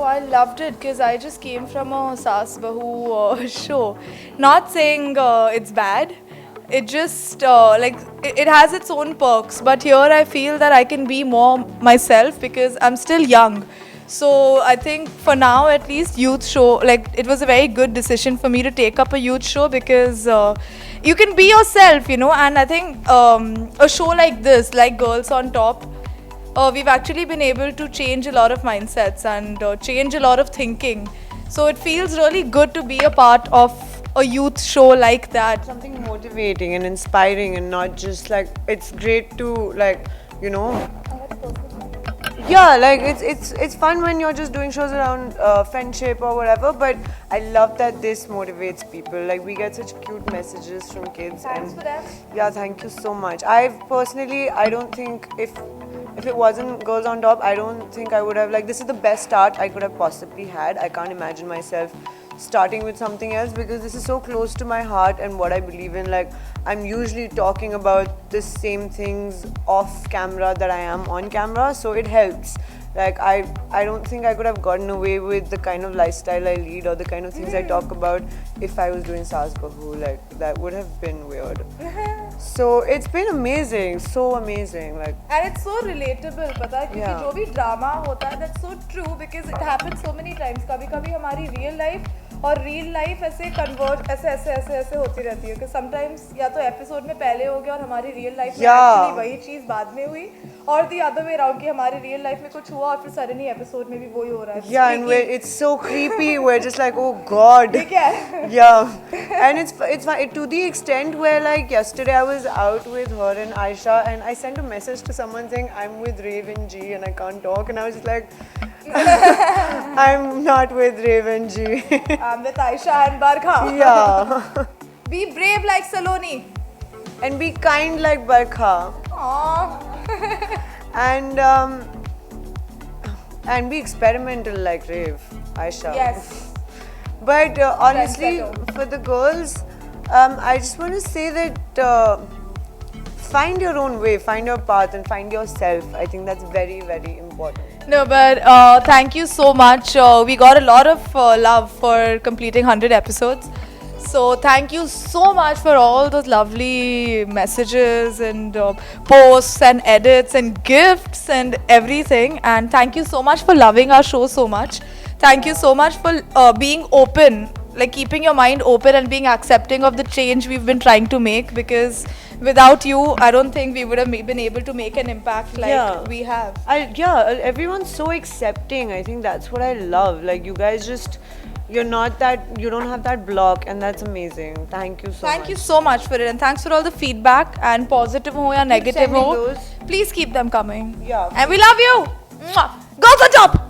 Oh, I loved it because I just came from a Saas Bahu show. Not saying it's bad. It just it has its own perks. But here I feel that I can be more myself because I'm still young. So I think for now at least youth show, like it was a very good decision for me to take up a youth show because you can be yourself, you know. And I think a show like this, like Girls on Top, we've actually been able to change a lot of mindsets and change a lot of thinking. So it feels really good to be a part of a youth show like that. Something motivating and inspiring, and not just like, it's great to like, you know, yeah, like it's fun when you're just doing shows around friendship or whatever, but I love that this motivates people. Like, we get such cute messages from kids. Thanks for that. Yeah, thank you so much. I don't think if it wasn't Girls on Top, I don't think I would have, like, this is the best start I could have possibly had. I can't imagine myself starting with something else because this is so close to my heart and what I believe in. Like, I'm usually talking about the same things off camera that I am on camera, so it helps. Like, I don't think I could have gotten away with the kind of lifestyle I lead or the kind of things I talk about if I was doing Saas Bahu. Like, that would have been weird. So it's been amazing, so amazing. Like, And it's so relatable, पता है, क्योंकि Yeah. जो भी drama होता है, that's so true because it happens so many times. कभी-कभी हमारी real life और real life ऐसे converge ऐसे होती रहती है कि sometimes या तो episode में पहले हो गया और हमारी real life में Yeah. actually वही चीज़ बाद में हुई, और the other way around कि हमारी real life में कुछ हुआ और फिर suddenly episode में भी वही हो रहा है. yeah, and it's so creepy. We're just like, oh God. ठीक है. Yeah, and it's fun to the extent where, like, yesterday I was out with her and Aisha, and I sent a message to someone saying I'm with Raven G and I can't talk, and I was just like, I'm not with Raven G. I'm with Aisha and Barkha. Yeah, Be brave like Saloni. and be kind like Barkha, Aww. and be experimental like Rave, Aisha. Yes. But honestly, better. for the girls, I just want to say that find your own way, find your path, and find yourself. I think that's very, very important. No, but thank you so much. We got a lot of love for completing 100 episodes. So thank you so much for all those lovely messages and posts and edits and gifts and everything. And thank you so much for loving our show so much. Thank you so much for being open, like keeping your mind open and being accepting of the change we've been trying to make, because without you, I don't think we would have been able to make an impact like Yeah. we have. Everyone's so accepting. I think that's what I love. Like, you guys just, you don't have that block, and that's amazing. Thank you so much. Thank you so much for it, and thanks for all the feedback, and positive ho ya negative sending ho. those. Please keep them coming. Yeah. And we love you. Mwah. Girls on Top.